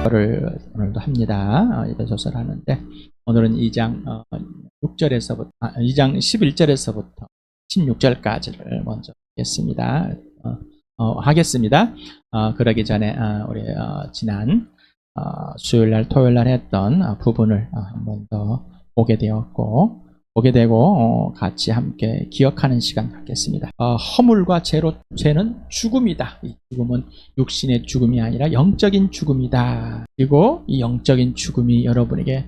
오늘도 합니다. 에베소서를 하는데 오늘은 2장 6절에서부터 2장 11절에서부터 16절까지를 먼저 하겠습니다. 그러기 전에 우리 지난 수요일날 토요일날 했던 부분을 한 번 더 보게 되고 같이 함께 기억하는 시간 갖겠습니다. 허물과 죄는 죽음이다. 이 죽음은 육신의 죽음이 아니라 영적인 죽음이다. 그리고 이 영적인 죽음이 여러분에게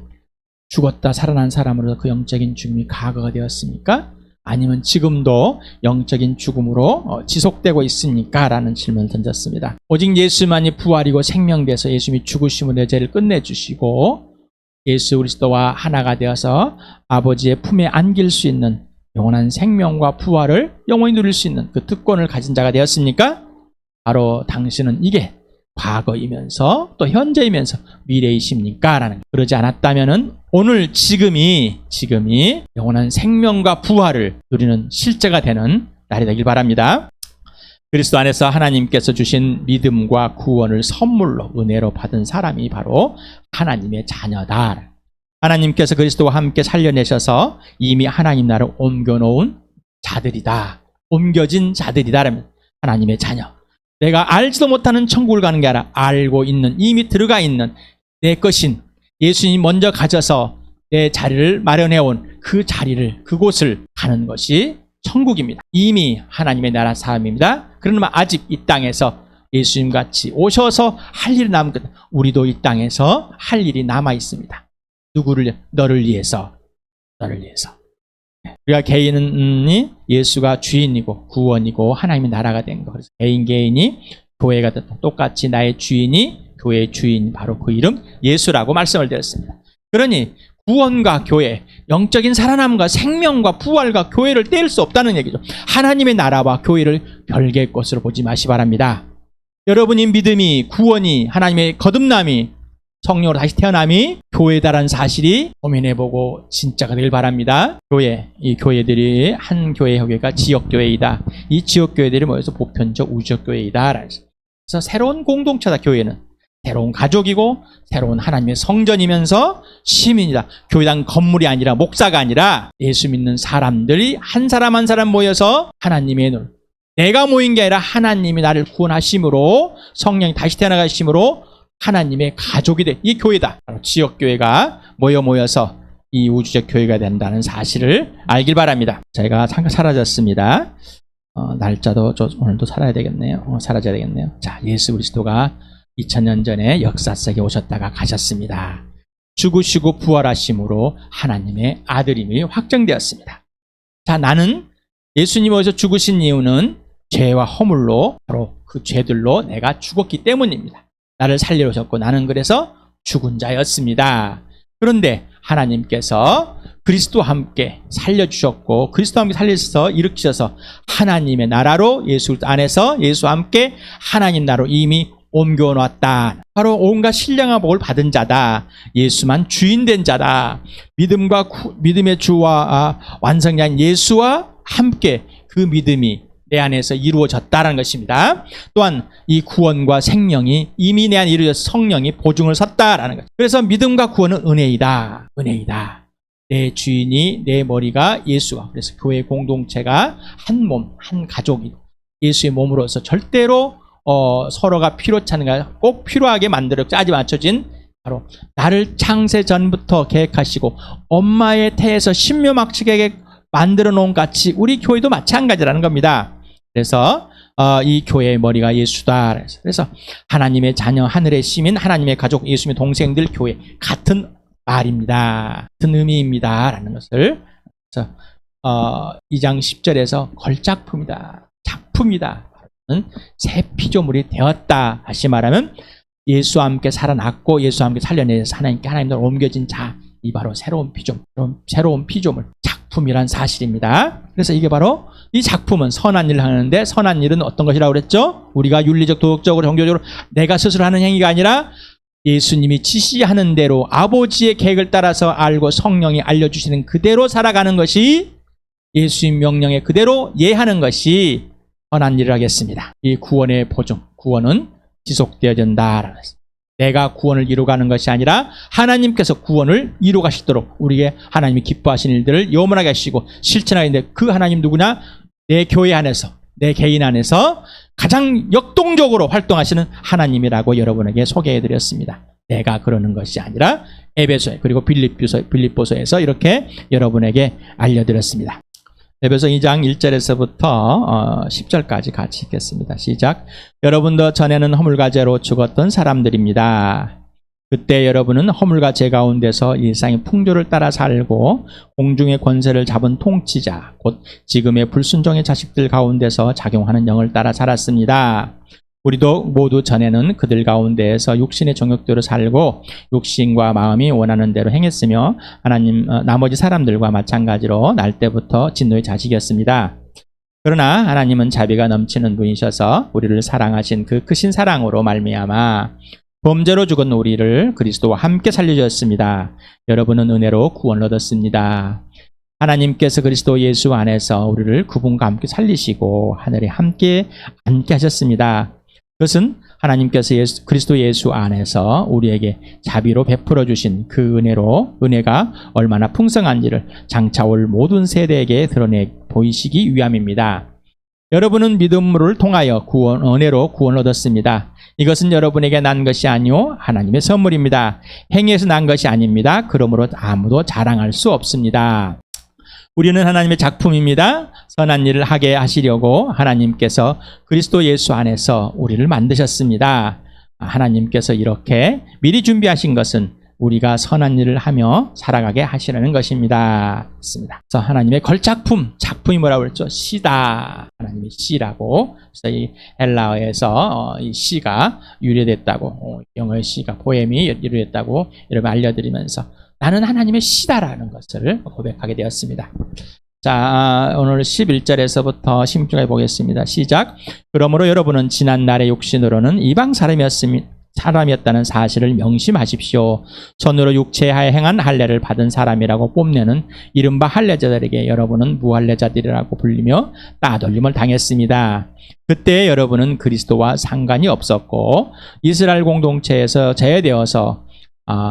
죽었다 살아난 사람으로서 그 영적인 죽음이 과거가 되었습니까? 아니면 지금도 영적인 죽음으로 지속되고 있습니까? 라는 질문을 던졌습니다. 오직 예수만이 부활이고 생명돼서 예수님이 죽으심으로 내 죄를 끝내주시고 예수 그리스도와 하나가 되어서 아버지의 품에 안길 수 있는 영원한 생명과 부활을 영원히 누릴 수 있는 그 특권을 가진 자가 되었습니까? 바로 당신은 이게 과거이면서 또 현재이면서 미래이십니까? 라는, 그러지 않았다면은 오늘 지금이 영원한 생명과 부활을 누리는 실제가 되는 날이 되길 바랍니다. 그리스도 안에서 하나님께서 주신 믿음과 구원을 선물로 은혜로 받은 사람이 바로 하나님의 자녀다. 하나님께서 그리스도와 함께 살려내셔서 이미 하나님 나라로 옮겨놓은 자들이다. 옮겨진 자들이다. 하나님의 자녀. 내가 알지도 못하는 천국을 가는 게 아니라 알고 있는, 이미 들어가 있는 내 것인 예수님 먼저 가져서 내 자리를 마련해온 그 자리를, 그곳을 가는 것이 천국입니다. 이미 하나님의 나라 사람입니다. 그러나 아직 이 땅에서 예수님같이 오셔서 할 일이 남은 것, 우리도 이 땅에서 할 일이 남아 있습니다. 누구를? 너를 위해서. 우리가 개인이 예수가 주인이고 구원이고 하나님의 나라가 된 거. 그래서 개인이 교회가 됐다. 똑같이 나의 주인이 교회의 주인, 바로 그 이름 예수라고 말씀을 드렸습니다. 그러니 구원과 교회, 영적인 살아남과 생명과 부활과 교회를 뗄 수 없다는 얘기죠. 하나님의 나라와 교회를 별개의 것으로 보지 마시 바랍니다. 여러분의 믿음이, 구원이, 하나님의 거듭남이, 성령으로 다시 태어남이 교회다라는 사실이 고민해보고 진짜가 되길 바랍니다. 이 교회들이 한 교회가 지역교회이다. 이 지역교회들이 모여서 보편적 우주교회이다. 그래서 새로운 공동체다. 교회는 새로운 가족이고 새로운 하나님의 성전이면서 시민이다. 교회당 건물이 아니라, 목사가 아니라 예수 믿는 사람들이 한 사람 한 사람 모여서 하나님의 눈, 내가 모인 게 아니라 하나님이 나를 구원하심으로, 성령이 다시 태어나가심으로 하나님의 가족이 돼. 이 교회다. 바로 지역교회가 모여서 이 우주적 교회가 된다는 사실을 알길 바랍니다. 제가 잠깐 사라졌습니다. 날짜도 오늘도 살아야 되겠네요. 사라져야 되겠네요. 자, 예수 그리스도가 2000년 전에 역사 속에 오셨다가 가셨습니다. 죽으시고 부활하심으로 하나님의 아들임이 확정되었습니다. 자, 나는 예수님 오셔서 죽으신 이유는 죄와 허물로, 바로 그 죄들로 내가 죽었기 때문입니다. 나를 살리러 오셨고 나는 그래서 죽은 자였습니다. 그런데 하나님께서 그리스도와 함께 살려주셨고 그리스도와 함께 살리셔서 일으키셔서 하나님의 나라로, 예수 안에서 예수와 함께 하나님 나라로 이미 옮겨놨다. 바로 온갖 신령한 복을 받은 자다. 예수만 주인된 자다. 믿음의 주와 완성자인 예수와 함께 그 믿음이 내 안에서 이루어졌다는 것입니다. 또한 이 구원과 생명이 이미 내 안에 이루어져서 성령이 보증을 섰다라는 것. 그래서 믿음과 구원은 은혜이다. 내 주인이, 내 머리가 예수가. 그래서 교회 공동체가 한 몸, 한 가족이고 예수의 몸으로서 절대로 서로가 필요치 않은 거, 꼭 필요하게 만들어 짜지 맞춰진, 바로 나를 창세 전부터 계획하시고 엄마의 태에서 신묘막측에게 만들어 놓은 같이 우리 교회도 마찬가지라는 겁니다. 그래서 이 교회의 머리가 예수다. 그래서 하나님의 자녀, 하늘의 시민, 하나님의 가족, 예수님의 동생들, 교회, 같은 말입니다. 같은 의미입니다. 라는 것을, 그래서 2장 10절에서 걸작품이다, 작품이다, 새 피조물이 되었다. 다시 말하면 예수와 함께 살아났고 예수와 함께 살려내서 하나님으로 옮겨진 자, 이 바로 새로운 피조물, 작품이란 사실입니다. 그래서 이게 바로, 이 작품은 선한 일을 하는데, 선한 일은 어떤 것이라고 그랬죠? 우리가 윤리적, 도덕적으로, 종교적으로 내가 스스로 하는 행위가 아니라 예수님이 지시하는 대로 아버지의 계획을 따라서 알고 성령이 알려주시는 그대로 살아가는 것이, 예수님 명령에 그대로 예하는 것이 선한 일을 하겠습니다. 이 구원의 보증, 구원은 지속되어야 된다라는 것입니다. 내가 구원을 이루어가는 것이 아니라 하나님께서 구원을 이루어가시도록 우리에게 하나님이 기뻐하시는 일들을 염원하게 하시고 실천하게 되는데, 그 하나님 누구냐? 내 교회 안에서, 내 개인 안에서 가장 역동적으로 활동하시는 하나님이라고 여러분에게 소개해드렸습니다. 내가 그러는 것이 아니라 에베소에, 그리고 빌립보서에서 이렇게 여러분에게 알려드렸습니다. 에베소 2장 1절에서부터 10절까지 같이 읽겠습니다. 시작. 여러분도 전에는 허물과 죄로 죽었던 사람들입니다. 그때 여러분은 허물과 죄 가운데서 일상의 풍조를 따라 살고 공중의 권세를 잡은 통치자, 곧 지금의 불순종의 자식들 가운데서 작용하는 영을 따라 살았습니다. 우리도 모두 전에는 그들 가운데에서 육신의 정욕대로 살고 육신과 마음이 원하는 대로 행했으며 나머지 사람들과 마찬가지로 날 때부터 진노의 자식이었습니다. 그러나 하나님은 자비가 넘치는 분이셔서 우리를 사랑하신 그 크신 사랑으로 말미암아 범죄로 죽은 우리를 그리스도와 함께 살려주셨습니다. 여러분은 은혜로 구원을 얻었습니다. 하나님께서 그리스도 예수 안에서 우리를 그분과 함께 살리시고 하늘에 함께 앉게 하셨습니다. 그것은 하나님께서 그리스도 예수 안에서 우리에게 자비로 베풀어 주신 그 은혜가 얼마나 풍성한지를 장차 올 모든 세대에게 드러내 보이시기 위함입니다. 여러분은 믿음을 통하여 은혜로 구원을 얻었습니다. 이것은 여러분에게 난 것이 아니요 하나님의 선물입니다. 행위에서 난 것이 아닙니다. 그러므로 아무도 자랑할 수 없습니다. 우리는 하나님의 작품입니다. 선한 일을 하게 하시려고 하나님께서 그리스도 예수 안에서 우리를 만드셨습니다. 하나님께서 이렇게 미리 준비하신 것은 우리가 선한 일을 하며 살아가게 하시려는 것입니다. 그래서 하나님의 걸작품, 작품이 뭐라고 그랬죠? 시다. 하나님의 시라고. 그래서 이 헬라어에서 이 시가 유래됐다고, 영어의 시가 포엠이 유래됐다고 여러분 알려드리면서 나는 하나님의 시다라는 것을 고백하게 되었습니다. 자, 오늘 11절에서부터 16절까지 보겠습니다. 시작. 그러므로 여러분은 지난 날의 육신으로는 이방 사람이었다는 사실을 명심하십시오. 손으로 육체하에 행한 할례를 받은 사람이라고 뽐내는 이른바 할례자들에게 여러분은 무할례자들이라고 불리며 따돌림을 당했습니다. 그때 여러분은 그리스도와 상관이 없었고 이스라엘 공동체에서 제외되어서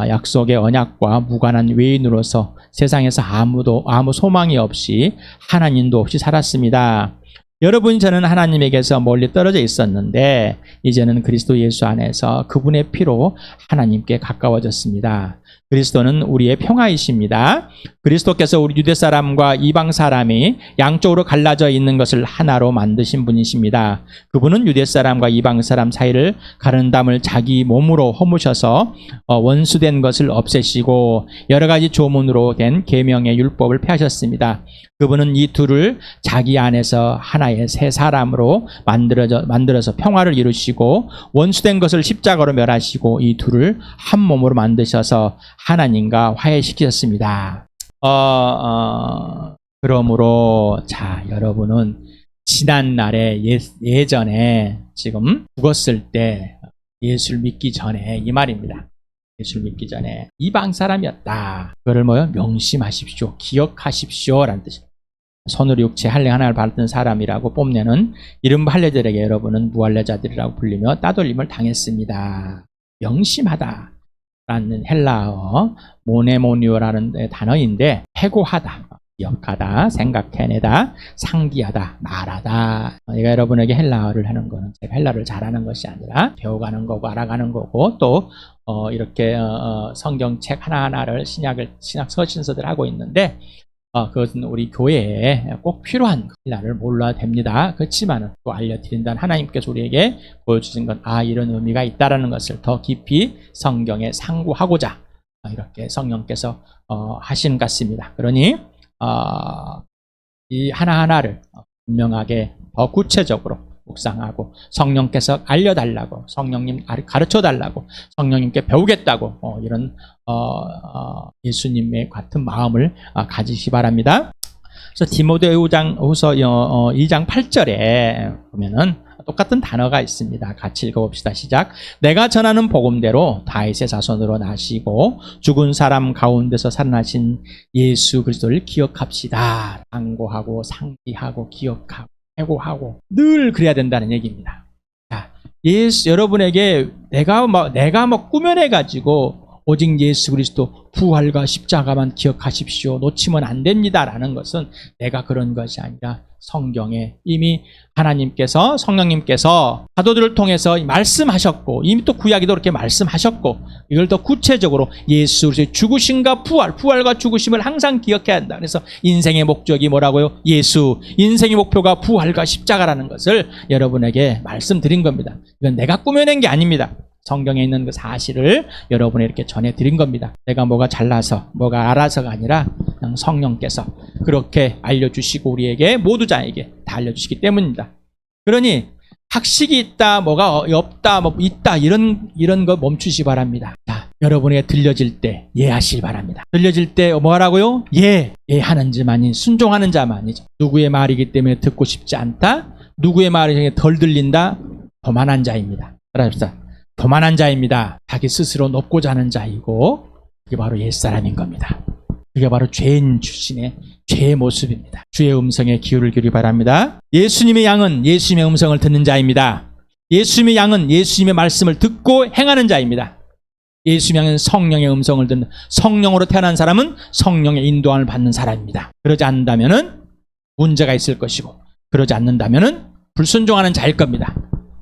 약속의 언약과 무관한 외인으로서 세상에서 아무 소망이 없이 하나님도 없이 살았습니다. 여러분이 저는 하나님에게서 멀리 떨어져 있었는데 이제는 그리스도 예수 안에서 그분의 피로 하나님께 가까워졌습니다. 그리스도는 우리의 평화이십니다. 그리스도께서 우리 유대 사람과 이방 사람이 양쪽으로 갈라져 있는 것을 하나로 만드신 분이십니다. 그분은 유대 사람과 이방 사람 사이를 가르는 담을 자기 몸으로 허무셔서 원수된 것을 없애시고 여러 가지 조문으로 된 계명의 율법을 폐하셨습니다. 그분은 이 둘을 자기 안에서 하나의 새 사람으로 만들어서 평화를 이루시고 원수된 것을 십자가로 멸하시고 이 둘을 한 몸으로 만드셔서 하나님과 화해시키셨습니다. 그러므로 자 여러분은 지난 날에 예전에 지금 죽었을 때 예수를 믿기 전에 이 말입니다. 예수를 믿기 전에 이방 사람이었다. 그걸 명심하십시오. 기억하십시오. 라는 뜻입니다. 손으로 육체 할례 하나를 받은 사람이라고 뽐내는 이른바 할례자들에게 여러분은 무할례자들이라고 불리며 따돌림을 당했습니다. 명심하다 라는 헬라어 모네모니오라는 단어인데 해고하다, 기억하다, 생각해내다, 상기하다, 말하다. 제가 여러분에게 헬라어를 하는 거는 제가 헬라어를 잘하는 것이 아니라 배워가는 거고 알아가는 거고 또 이렇게 성경책 하나하나를 신약 서신서들 하고 있는데 그것은 우리 교회에 꼭 필요한 헬라를 몰라야 됩니다. 그렇지만 또 알려드린다는 하나님께서 우리에게 보여주신 건 이런 의미가 있다는 것을 더 깊이 성경에 상고하고자 이렇게 성령께서 하신 것 같습니다. 그러니 이 하나하나를 분명하게 더 구체적으로 묵상하고 성령께서 알려달라고 성령님 가르쳐달라고 성령님께 배우겠다고 이런 예수님의 같은 마음을 가지시 바랍니다. 그래서 디모데후서 2장 8절에 보면은 똑같은 단어가 있습니다. 같이 읽어봅시다. 시작. 내가 전하는 복음대로 다윗의 자손으로 나시고 죽은 사람 가운데서 살아나신 예수 그리스도를 기억합시다. 상고하고 상기하고 기억하고 해고하고 늘 그래야 된다는 얘기입니다. 자, 여러분에게 내가 꾸며내 가지고 오직 예수 그리스도 부활과 십자가만 기억하십시오. 놓치면 안 됩니다라는 것은 내가 그런 것이 아니라 성경에 이미 하나님께서 성령님께서 사도들을 통해서 말씀하셨고 이미 또 구약에도 그렇게 말씀하셨고 이걸 더 구체적으로 예수 그리스도의 죽으심과 부활과 죽으심을 항상 기억해야 한다. 그래서 인생의 목적이 뭐라고요? 예수. 인생의 목표가 부활과 십자가라는 것을 여러분에게 말씀드린 겁니다. 이건 내가 꾸며낸 게 아닙니다. 성경에 있는 그 사실을 여러분에 이렇게 전해드린 겁니다. 내가 뭐가 잘나서 뭐가 알아서가 아니라 그냥 성령께서 그렇게 알려주시고 우리에게 모두자에게 다 알려주시기 때문입니다. 그러니 학식이 있다 뭐가 없다 뭐 있다 이런 거 멈추시 바랍니다. 자, 여러분에게 들려질 때 예하시기 바랍니다. 들려질 때 뭐라고요? 예하는 자만이 순종하는 자만이죠. 누구의 말이기 때문에 듣고 싶지 않다. 누구의 말이 덜 들린다. 교만한 자입니다. 알아봅시다. 교만한 자입니다. 자기 스스로 높고자 하는 자이고 그게 바로 옛사람인 겁니다. 그게 바로 죄인 출신의 죄의 모습입니다. 주의 음성에 귀를 기울이기 바랍니다. 예수님의 양은 예수님의 음성을 듣는 자입니다. 예수님의 양은 예수님의 말씀을 듣고 행하는 자입니다. 예수님의 양은 성령의 음성을 듣는 성령으로 태어난 사람은 성령의 인도함을 받는 사람입니다. 그러지 않는다면 문제가 있을 것이고 그러지 않는다면 불순종하는 자일 겁니다.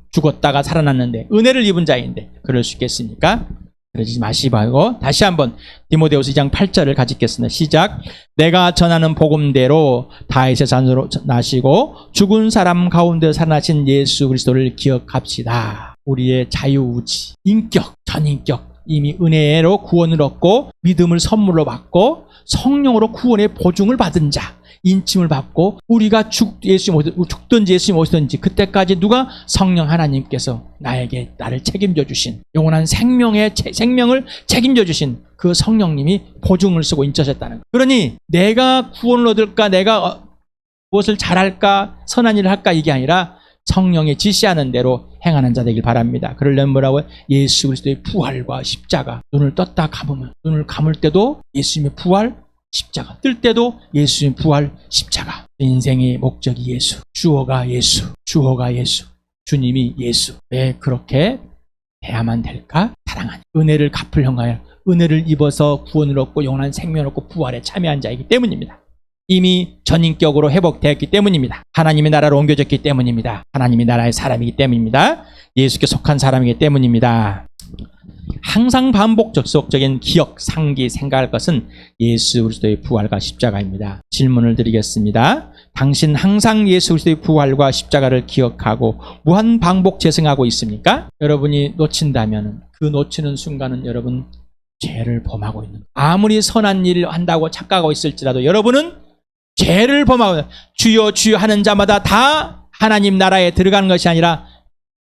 죽었다가 살아났는데 은혜를 입은 자인데 그럴 수 있겠습니까? 그러지 마시고 다시 한번 디모데후서 2장 8절을 가지겠습니다. 시작. 내가 전하는 복음대로 다윗의 자손으로 나시고 죽은 사람 가운데 살아나신 예수 그리스도를 기억합시다. 우리의 자유의지, 인격, 전인격 이미 은혜로 구원을 얻고 믿음을 선물로 받고 성령으로 구원의 보증을 받은 자 인침을 받고 우리가 죽든지 예수님 오시든지 그때까지 누가? 성령 하나님께서 나를 책임져 주신 영원한 생명을 책임져 주신 그 성령님이 보증을 쓰고 인쳐졌다는 것. 그러니 내가 구원을 얻을까 내가 무엇을 잘할까 선한 일을 할까 이게 아니라 성령이 지시하는 대로 행하는 자 되길 바랍니다. 그러려면 뭐라고요? 예수 그리스도의 부활과 십자가. 눈을 떴다 감으면 눈을 감을 때도 예수님의 부활 십자가, 뜰 때도 예수님 부활 십자가. 인생의 목적이 예수, 주어가 예수, 주님이 예수. 왜 그렇게 해야만 될까? 사랑하니 은혜를 갚을 형하여 은혜를 입어서 구원을 얻고 영원한 생명을 얻고 부활에 참여한 자이기 때문입니다. 이미 전인격으로 회복되었기 때문입니다. 하나님의 나라로 옮겨졌기 때문입니다. 하나님의 나라의 사람이기 때문입니다. 예수께 속한 사람이기 때문입니다. 항상 반복적인 기억, 상기, 생각할 것은 예수 그리스도의 부활과 십자가입니다. 질문을 드리겠습니다. 당신 항상 예수 그리스도의 부활과 십자가를 기억하고 무한 반복 재생하고 있습니까? 여러분이 놓친다면 그 놓치는 순간은 여러분 죄를 범하고 있는 거예요. 아무리 선한 일을 한다고 착각하고 있을지라도 여러분은 죄를 범하고 주여 주여 하는 자마다 다 하나님 나라에 들어가는 것이 아니라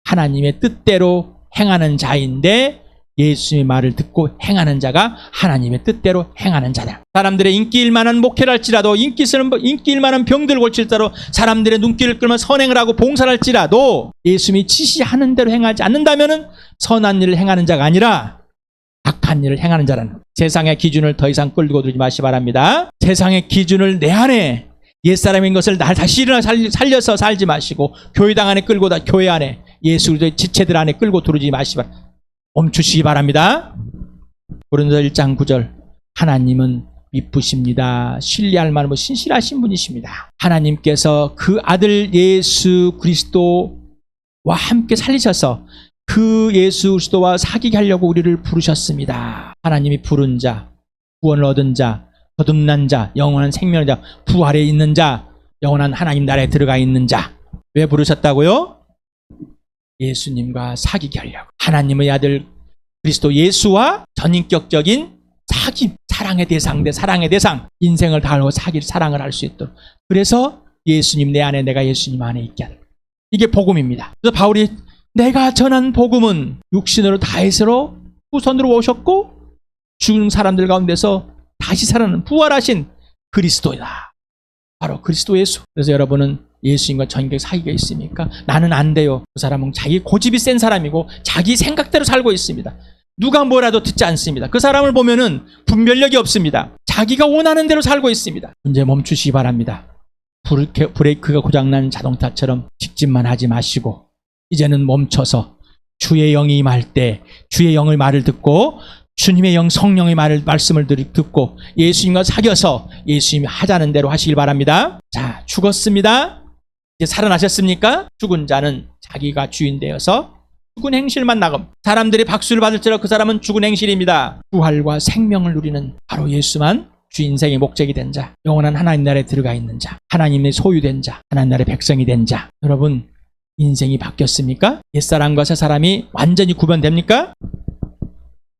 하나님의 뜻대로 행하는 자인데 예수님의 말을 듣고 행하는 자가 하나님의 뜻대로 행하는 자다. 사람들의 인기일 만한 목회를 할지라도 인기일 만한 병들을 고칠지라도 사람들의 눈길을 끌면 선행을 하고 봉사를 할지라도 예수님이 지시하는 대로 행하지 않는다면 선한 일을 행하는 자가 아니라 악한 일을 행하는 자라는 세상의 기준을 더 이상 끌고 들지 마시 바랍니다. 세상의 기준을 내 안에 옛사람인 것을 다시 일어나 살려서 살지 마시고 교회당 안에 끌고 다 교회 안에 예수 그리스도의 지체들 안에 끌고 들어오지 마시 바랍니다. 멈추시기 바랍니다. 고린도서 1장 9절 하나님은 미쁘십니다. 신뢰할 만한 신실하신 분이십니다. 하나님께서 그 아들 예수 그리스도와 함께 살리셔서 그 예수 그리스도와 사귀게 하려고 우리를 부르셨습니다. 하나님이 부른 자, 구원을 얻은 자, 거듭난 자, 영원한 생명의 자, 부활에 있는 자, 영원한 하나님 나라에 들어가 있는 자. 왜 부르셨다고요? 예수님과 사귀게 하려고. 하나님의 아들 그리스도 예수와 전인격적인 사귐, 사랑의 대상 대 사랑의 대상, 인생을 다하고 사랑을 할 수 있도록. 그래서 예수님 내 안에 내가 예수님 안에 있게 하는 이게 복음입니다. 그래서 바울이 내가 전한 복음은 육신으로 다윗으로 후손으로 오셨고 죽은 사람들 가운데서 다시 살아나는 부활하신 그리스도이다. 바로 그리스도 예수. 그래서 여러분은 예수님과 전격 사이가 있습니까? 나는 안 돼요. 그 사람은 자기 고집이 센 사람이고 자기 생각대로 살고 있습니다. 누가 뭐라도 듣지 않습니다. 그 사람을 보면은 분별력이 없습니다. 자기가 원하는 대로 살고 있습니다. 이제 멈추시기 바랍니다. 브레이크가 고장난 자동차처럼 직진만 하지 마시고 이제는 멈춰서 주의 영이 임할 때 주의 영의 말을 듣고 주님의 영 성령의 말씀을 듣고 예수님과 사귀어서 예수님이 하자는 대로 하시길 바랍니다. 자, 죽었습니다. 이제 살아나셨습니까? 죽은 자는 자기가 주인 되어서 죽은 행실만 나감. 사람들이 박수를 받을지라도 그 사람은 죽은 행실입니다. 부활과 생명을 누리는 바로 예수만 주 인생의 목적이 된 자, 영원한 하나님 나라에 들어가 있는 자, 하나님의 소유된 자, 하나님 나라의 백성이 된 자. 여러분, 인생이 바뀌었습니까? 옛사람과 새사람이 완전히 구분됩니까?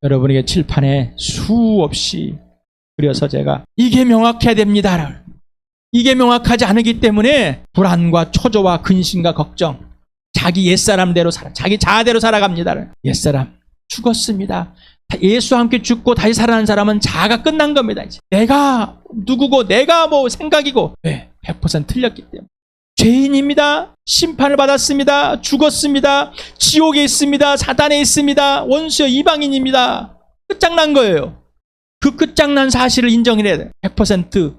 여러분에게 칠판에 수없이 그려서 제가 이게 명확해야 됩니다. 이게 명확하지 않기 때문에 불안과 초조와 근심과 걱정, 자기 옛사람대로 자기 자아대로 살아갑니다. 옛사람 죽었습니다. 예수와 함께 죽고 다시 살아난 사람은 자아가 끝난 겁니다. 이제. 내가 누구고 내가 뭐 생각이고 왜? 100% 틀렸기 때문에. 죄인입니다. 심판을 받았습니다. 죽었습니다. 지옥에 있습니다. 사단에 있습니다. 원수여 이방인입니다. 끝장난 거예요. 그 끝장난 사실을 인정해야 돼요. 100%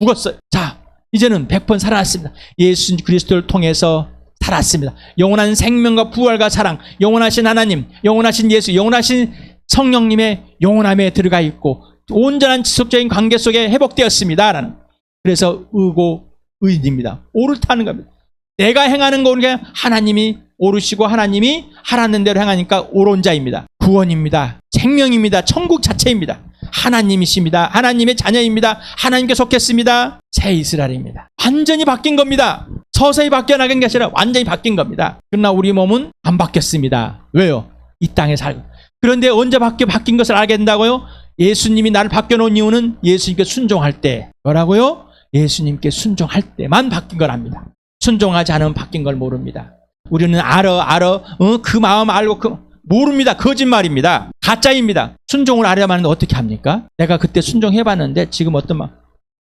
죽었어요. 자, 이제는 100% 살아났습니다. 예수 그리스도를 통해서 살았습니다. 영원한 생명과 부활과 사랑, 영원하신 하나님, 영원하신 예수, 영원하신 성령님의 영원함에 들어가 있고 온전한 지속적인 관계 속에 회복되었습니다. 그래서 의인입니다. 옳다는 겁니다. 내가 행하는 거는 그냥 하나님이 옳으시고 하나님이 하라는 대로 행하니까 옳은 자입니다. 구원입니다. 생명입니다. 천국 자체입니다. 하나님이십니다. 하나님의 자녀입니다. 하나님께 속했습니다. 새 이스라엘입니다. 완전히 바뀐 겁니다. 서서히 바뀌어나간 게 아니라 완전히 바뀐 겁니다. 그러나 우리 몸은 안 바뀌었습니다. 왜요? 이 땅에 살고. 그런데 언제 바뀐 것을 알게 된다고요? 예수님이 나를 바뀌어놓은 이유는 예수님께 순종할 때. 뭐라고요? 예수님께 순종할 때만 바뀐 걸 압니다. 순종하지 않으면 바뀐 걸 모릅니다. 우리는 그 마음 알고 모릅니다. 거짓말입니다. 가짜입니다. 순종을 하려면 하는데 어떻게 합니까? 내가 그때 순종해봤는데 지금 어떤 마음?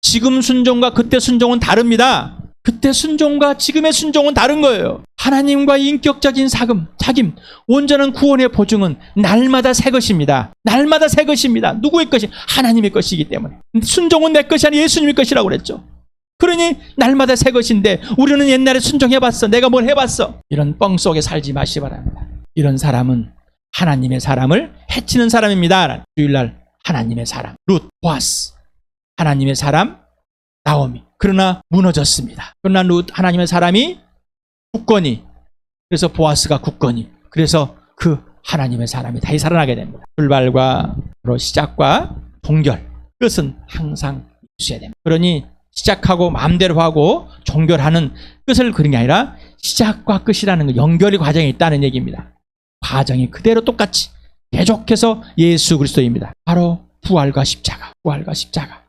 지금 순종과 그때 순종은 다릅니다. 그때 순종과 지금의 순종은 다른 거예요. 하나님과의 인격적인 사귐, 온전한 구원의 보증은 날마다 새 것입니다. 날마다 새 것입니다. 누구의 것이? 하나님의 것이기 때문에. 순종은 내 것이 아니라 예수님의 것이라고 그랬죠. 그러니 날마다 새 것인데 우리는 옛날에 순종해봤어. 내가 뭘 해봤어. 이런 뻥 속에 살지 마시기 바랍니다. 이런 사람은 하나님의 사람을 해치는 사람입니다. 주일날 하나님의 사람 룻, 보아스, 하나님의 사람 나오미. 그러나 무너졌습니다. 그러나 룻 하나님의 사람이 굳건히, 그래서 보아스가 굳건히, 그래서 그 하나님의 사람이 다시 살아나게 됩니다. 출발과 시작과 종결, 끝은 항상 있어야 됩니다. 그러니 시작하고 마음대로 하고 종결하는 끝을 그런 게 아니라 시작과 끝이라는 거 연결의 과정이 있다는 얘기입니다. 과정이 그대로 똑같이 계속해서 예수 그리스도입니다. 바로 부활과 십자가, 부활과 십자가.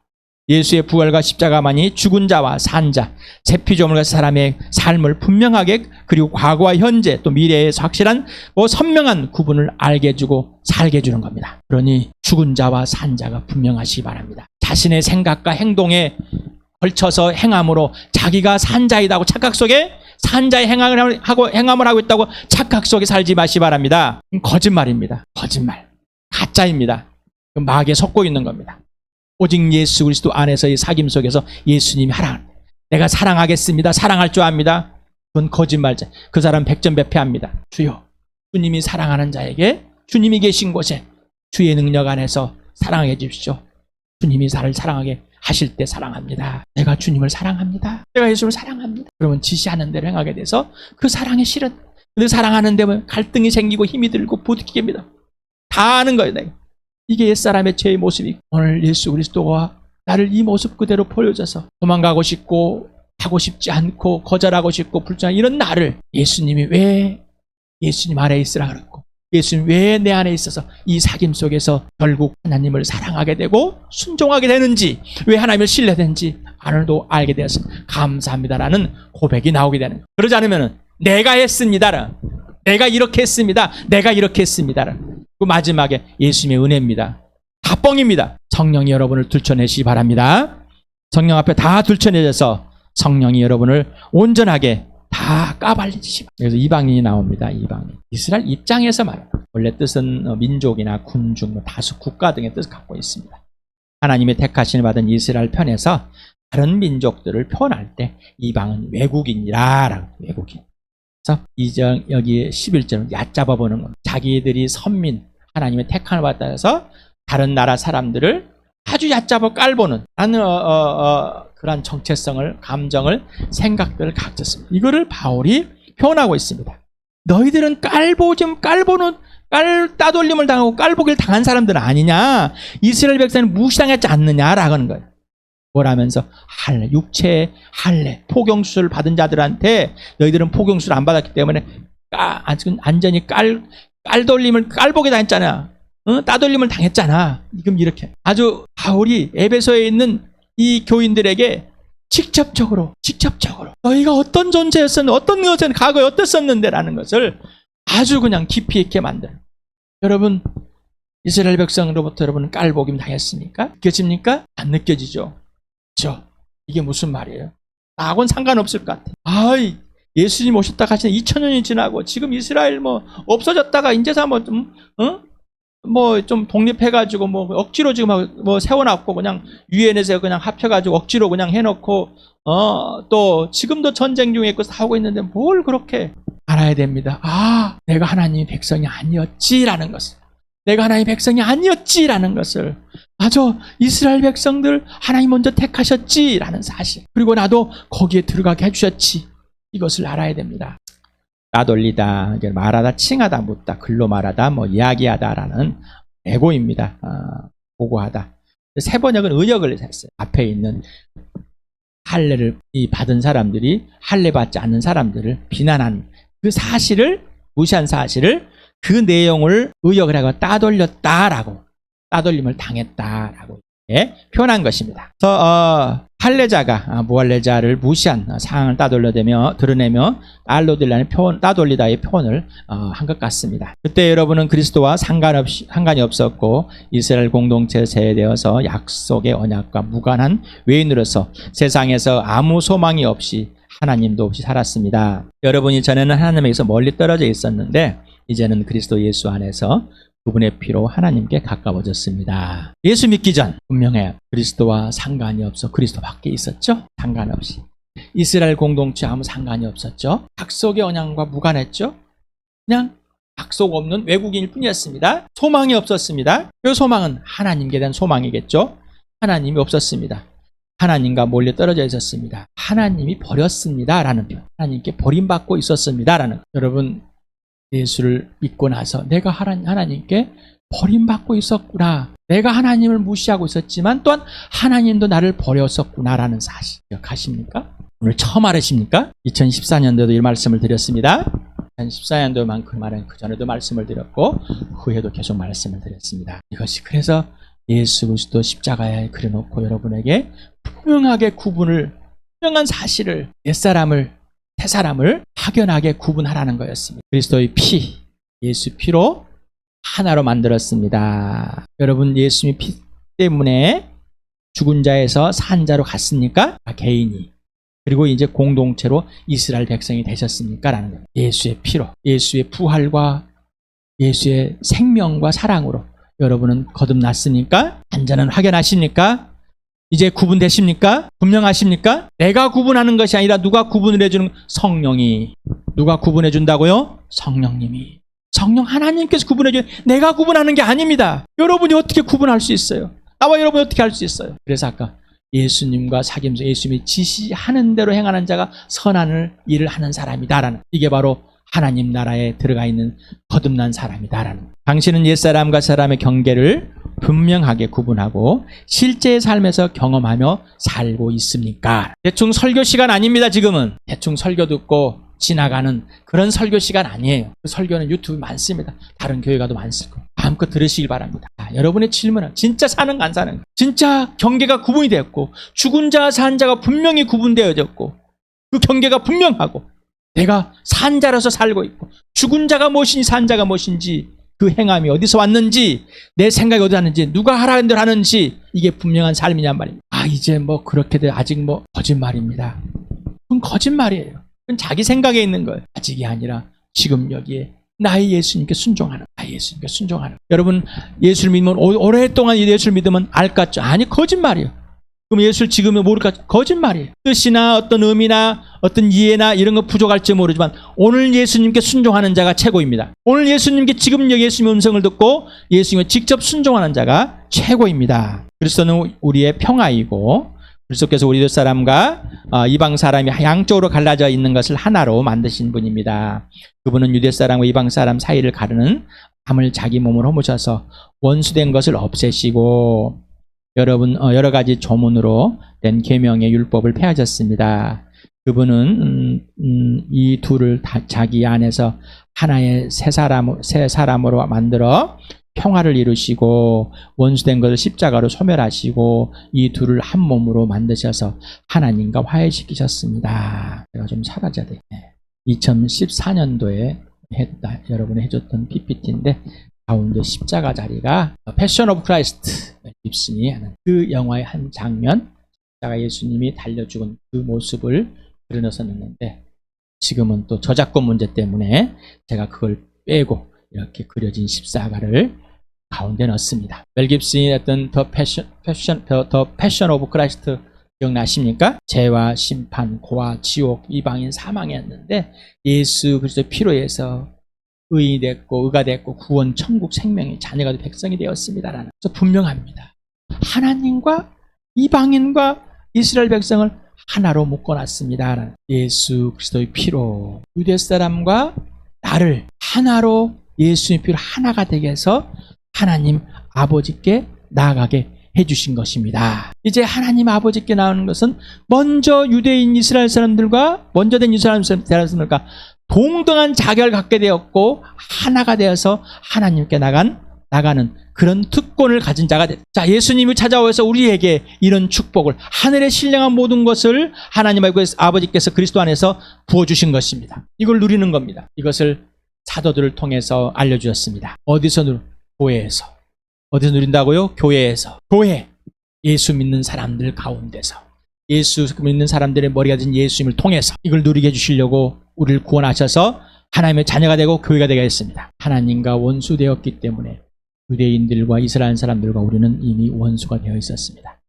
예수의 부활과 십자가만이 죽은 자와 산 자, 새 피조물 같은 사람의 삶을 분명하게, 그리고 과거와 현재 또 미래의 확실한 선명한 구분을 알게 해주고 살게 해주는 겁니다. 그러니 죽은 자와 산 자가 분명하시기 바랍니다. 자신의 생각과 행동에 걸쳐서 행함으로 자기가 산 자이다고 착각 속에, 산자의 행함을 하고 있다고 착각 속에 살지 마시기 바랍니다. 거짓말입니다. 거짓말. 가짜입니다. 마귀에 속고 있는 겁니다. 오직 예수 그리스도 안에서의 사귐 속에서 예수님이 내가 사랑하겠습니다. 사랑할 줄 압니다. 그건 거짓말자. 그 사람 백전백패합니다. 주여, 주님이 사랑하는 자에게 주님이 계신 곳에 주의 능력 안에서 사랑해 주십시오. 주님이 나를 사랑하게 하실 때 사랑합니다. 내가 주님을 사랑합니다. 내가 예수를 사랑합니다. 그러면 지시하는 대로 행하게 돼서 그 사랑의 실은, 근데 사랑하는 데면 갈등이 생기고 힘이 들고 부딪히게 됩니다. 다 아는 거예요. 내가. 이게 옛사람의 죄의 모습이고, 오늘 예수 그리스도가 나를 이 모습 그대로 보여줘서 도망가고 싶고 하고 싶지 않고 거절하고 싶고 불쌍한 이런 나를 예수님이 왜 예수님 안에 있으라 그랬고, 예수님 왜 내 안에 있어서 이 사귐 속에서 결국 하나님을 사랑하게 되고 순종하게 되는지, 왜 하나님을 신뢰되는지 오늘도 알게 되었습니다. 감사합니다라는 고백이 나오게 되는 거예요. 그러지 않으면 내가 했습니다, 내가 이렇게 했습니다, 내가 이렇게 했습니다, 그 마지막에 예수님의 은혜입니다. 다 뻥입니다. 성령이 여러분을 들춰내시기 바랍니다. 성령 앞에 다 들춰내져서 성령이 여러분을 온전하게 다 까발리시고. 그래서 이방인이 나옵니다. 이방인. 이스라엘 입장에서 말합니다. 원래 뜻은 민족이나 군중, 다수 국가 등의 뜻을 갖고 있습니다. 하나님의 택하심을 받은 이스라엘 편에서 다른 민족들을 표현할 때 이방은 외국인이라, 외국인. 그래서 이장 여기 11절은 얕잡아 보는 겁니다. 자기들이 선민, 하나님의 택함을 받다 해서 다른 나라 사람들을 아주 얕잡아 깔보는 그런 정체성을, 감정을, 생각들을 가졌습니다. 이거를 바울이 표현하고 있습니다. 너희들은 따돌림을 당하고 깔보기를 당한 사람들은 아니냐? 이스라엘 백성은 무시당했지 않느냐라고 하는 거예요. 뭐라면서 할례, 육체의 할례, 포경수를 받은 자들한테 너희들은 포경수를 안 받았기 때문에 완전히 깔돌림을 깔보게 당했잖아. 따돌림을 당했잖아. 지금 이렇게 아주 바울이 에베소에 있는 이 교인들에게 직접적으로 너희가 어떤 존재였었는데, 어떤 것은 과거에 어땠었는데 라는 것을 아주 그냥 깊이 있게 만드는. 여러분, 이스라엘 백성으로부터 여러분은 깔보김 당했습니까? 느껴집니까? 안 느껴지죠. 그렇죠? 이게 무슨 말이에요? 나하고는 상관없을 것 같아. 예수님 오셨다 가시는 2000년이 지나고 지금 이스라엘 없어졌다가 인제사 좀 독립해가지고 억지로 지금 세워놨고 그냥 유엔에서 그냥 합쳐가지고 억지로 그냥 해놓고 또 지금도 전쟁 중에 있고 싸우고 있는데 뭘 그렇게 알아야 됩니다. 내가 하나님의 백성이 아니었지라는 것을, 내가 하나님의 백성이 아니었지라는 것을, 맞아, 이스라엘 백성들 하나님 먼저 택하셨지라는 사실, 그리고 나도 거기에 들어가게 해주셨지, 이것을 알아야 됩니다. 따돌리다, 말하다, 칭하다, 묻다, 글로 말하다, 이야기하다라는 애고입니다. 보고하다. 세 번역은 의역을 했어요. 앞에 있는 할례를 받은 사람들이 할례 받지 않는 사람들을 비난한 그 사실을, 무시한 사실을, 그 내용을 의역을 하고 따돌렸다라고, 따돌림을 당했다라고 표현한 것입니다. 그래서 할례자가 무할례자를 무시한 상황을 드러내며 따돌리다의 표현을 한 것 같습니다. 그때 여러분은 그리스도와 상관이 없었고 이스라엘 공동체에 세대어서 약속의 언약과 무관한 외인으로서 세상에서 아무 소망이 없이 하나님도 없이 살았습니다. 여러분이 전에는 하나님에게서 멀리 떨어져 있었는데 이제는 그리스도 예수 안에서 그분의 피로 하나님께 가까워졌습니다. 예수 믿기 전 분명해요. 그리스도와 상관이 없어 그리스도 밖에 있었죠? 상관없이. 이스라엘 공동체 아무 상관이 없었죠? 약속의 언약과 무관했죠? 그냥 약속 없는 외국인일 뿐이었습니다. 소망이 없었습니다. 그 소망은 하나님께 대한 소망이겠죠? 하나님이 없었습니다. 하나님과 멀리 떨어져 있었습니다. 하나님이 버렸습니다라는 표현. 하나님께 버림받고 있었습니다라는. 여러분, 예수를 믿고 나서 내가 하나님께 버림받고 있었구나. 내가 하나님을 무시하고 있었지만 또한 하나님도 나를 버렸었구나라는 사실 기억하십니까? 오늘 처음 알으십니까? 2014년도에도 이 말씀을 드렸습니다. 2014년도만 그 말은 그 전에도 말씀을 드렸고 그 해도 계속 말씀을 드렸습니다. 이것이 그래서 예수 그리스도 십자가에 그려놓고 여러분에게 분명한 사실을, 옛사람을 새 사람을 확연하게 구분하라는 거였습니다. 그리스도의 피, 예수 피로 하나로 만들었습니다. 여러분, 예수님의 피 때문에 죽은 자에서 산 자로 갔습니까? 개인이. 그리고 이제 공동체로 이스라엘 백성이 되셨습니까? 라는 거예요. 예수의 피로, 예수의 부활과 예수의 생명과 사랑으로 여러분은 거듭났습니까? 완전한 확연하십니까? 이제 구분되십니까? 분명하십니까? 내가 구분하는 것이 아니라 누가 구분을 해주는? 성령이. 누가 구분해 준다고요? 성령님이. 성령 하나님께서 구분해 줘요. 내가 구분하는 게 아닙니다. 여러분이 어떻게 구분할 수 있어요? 나와 여러분이 어떻게 할 수 있어요? 그래서 아까 예수님과 사귐서 예수님이 지시하는 대로 행하는 자가 선한 일을 하는 사람이다라는, 이게 바로 하나님 나라에 들어가 있는 거듭난 사람이다라는. 당신은 옛사람과 사람의 경계를 분명하게 구분하고 실제의 삶에서 경험하며 살고 있습니까? 대충 설교 시간 아닙니다. 지금은 대충 설교 듣고 지나가는 그런 설교 시간 아니에요. 그 설교는 유튜브 많습니다. 다른 교회 가도 많습니다. 마음껏 들으시길 바랍니다. 여러분의 질문은 진짜 사는가 안 사는가? 진짜 경계가 구분이 되었고 죽은 자와 산 자가 분명히 구분되어졌고 그 경계가 분명하고 내가 산 자로서 살고 있고 죽은 자가 무엇인지 산 자가 무엇인지 그 행함이 어디서 왔는지 내 생각이 어디서 왔는지 누가 하라는 대로 하는지 이게 분명한 삶이냔 말입니다. 이제 그렇게 돼 아직 거짓말입니다. 그건 거짓말이에요. 그건 자기 생각에 있는 거예요. 아직이 아니라 지금 여기에 나의 예수님께 순종하는, 나의 예수님께 순종하는. 여러분 예수를 믿으면 오랫동안 예수를 믿으면 알 것 같죠? 아니 거짓말이에요. 그럼 예수를 지금은 모를까? 거짓말이에요. 뜻이나 어떤 의미나 어떤 이해나 이런 거 부족할지 모르지만 오늘 예수님께 순종하는 자가 최고입니다. 오늘 예수님께 지금 예수님의 음성을 듣고 예수님을 직접 순종하는 자가 최고입니다. 그리스도는 우리의 평화이고 그리스도께서 우리 사람과 이방 사람이 양쪽으로 갈라져 있는 것을 하나로 만드신 분입니다. 그분은 유대 사람과 이방 사람 사이를 가르는 담을 자기 몸으로 험으셔서 원수된 것을 없애시고 여러 가지 조문으로 된 계명의 율법을 폐하셨습니다. 그분은 이 둘을 다 자기 안에서 하나의 새 사람으로 만들어 평화를 이루시고 원수된 것을 십자가로 소멸하시고 이 둘을 한 몸으로 만드셔서 하나님과 화해시키셨습니다. 제가 좀 사라져야 되겠네. 2014년도에 여러분이 해줬던 PPT인데 가운데 십자가 자리가 패션 오브 크라이스트 멜 깁슨이 하는 그 영화의 한 장면, 십자가 예수님이 달려 죽은 그 모습을 그려넣어서 넣는데 지금은 또 저작권 문제 때문에 제가 그걸 빼고 이렇게 그려진 십자가를 가운데 넣습니다. 멜 깁슨이 했던 더 패션 오브 크라이스트 기억나십니까? 죄와 심판, 고아, 지옥, 이방인, 사망이었는데 예수 그리스도의 피로 해서 의인이 됐고 의가 됐고 구원, 천국, 생명의 자녀가 된 백성이 되었습니다라는 그래서 분명합니다. 하나님과 이방인과 이스라엘 백성을 하나로 묶어놨습니다라는 예수 그리스도의 피로 유대 사람과 나를 하나로 예수의 피로 하나가 되게 해서 하나님 아버지께 나아가게 해주신 것입니다. 이제 하나님 아버지께 나오는 것은 먼저 유대인 이스라엘 사람들과 먼저 된 이스라엘 사람들과 동등한 자격을 갖게 되었고 하나가 되어서 하나님께 나가는 그런 특권을 가진 자가 됐다. 자, 예수님이 찾아오셔서 우리에게 이런 축복을 하늘에 신령한 모든 것을 하나님 아버지께서 그리스도 안에서 부어주신 것입니다. 이걸 누리는 겁니다. 이것을 사도들을 통해서 알려주셨습니다. 어디서 교회에서. 어디서 누린다고요? 교회에서. 교회. 예수 믿는 사람들 가운데서. 예수 믿는 사람들의 머리가 된 예수님을 통해서 이걸 누리게 해주시려고 우리를 구원하셔서 하나님의 자녀가 되고 교회가 되게 했습니다. 하나님과 원수되었기 때문에 유대인들과 이스라엘 사람들과 우리는 이미 원수가 되어 있었습니다.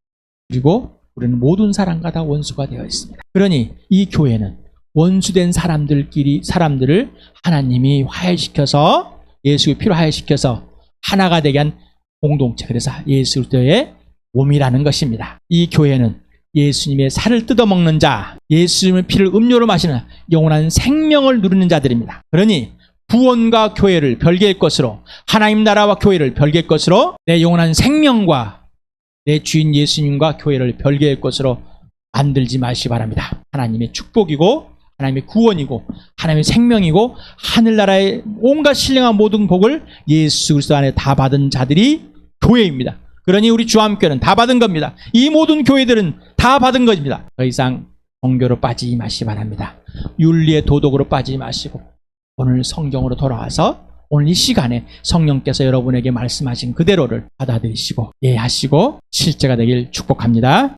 그리고 우리는 모든 사람과 다 원수가 되어 있습니다. 그러니 이 교회는 원수된 사람들을 하나님이 화해시켜서 예수의 피로 화해시켜서 하나가 되게 한 공동체, 그래서 예수 그리스도의 몸이라는 것입니다. 이 교회는 예수님의 살을 뜯어먹는 자, 예수님의 피를 음료로 마시는 영원한 생명을 누리는 자들입니다. 그러니 구원과 교회를 별개의 것으로, 하나님 나라와 교회를 별개의 것으로, 내 영원한 생명과 내 주인 예수님과 교회를 별개의 것으로 만들지 마시기 바랍니다. 하나님의 축복이고 하나님의 구원이고 하나님의 생명이고 하늘나라의 온갖 신령한 모든 복을 예수 그리스도 안에 다 받은 자들이 교회입니다. 그러니 우리 주함교회는 다 받은 겁니다. 이 모든 교회들은 다 받은 것입니다. 더 이상 종교로 빠지지 마시기 바랍니다. 윤리의 도덕으로 빠지지 마시고 오늘 성경으로 돌아와서 오늘 이 시간에 성령께서 여러분에게 말씀하신 그대로를 받아들이시고 이해하시고 실제가 되길 축복합니다.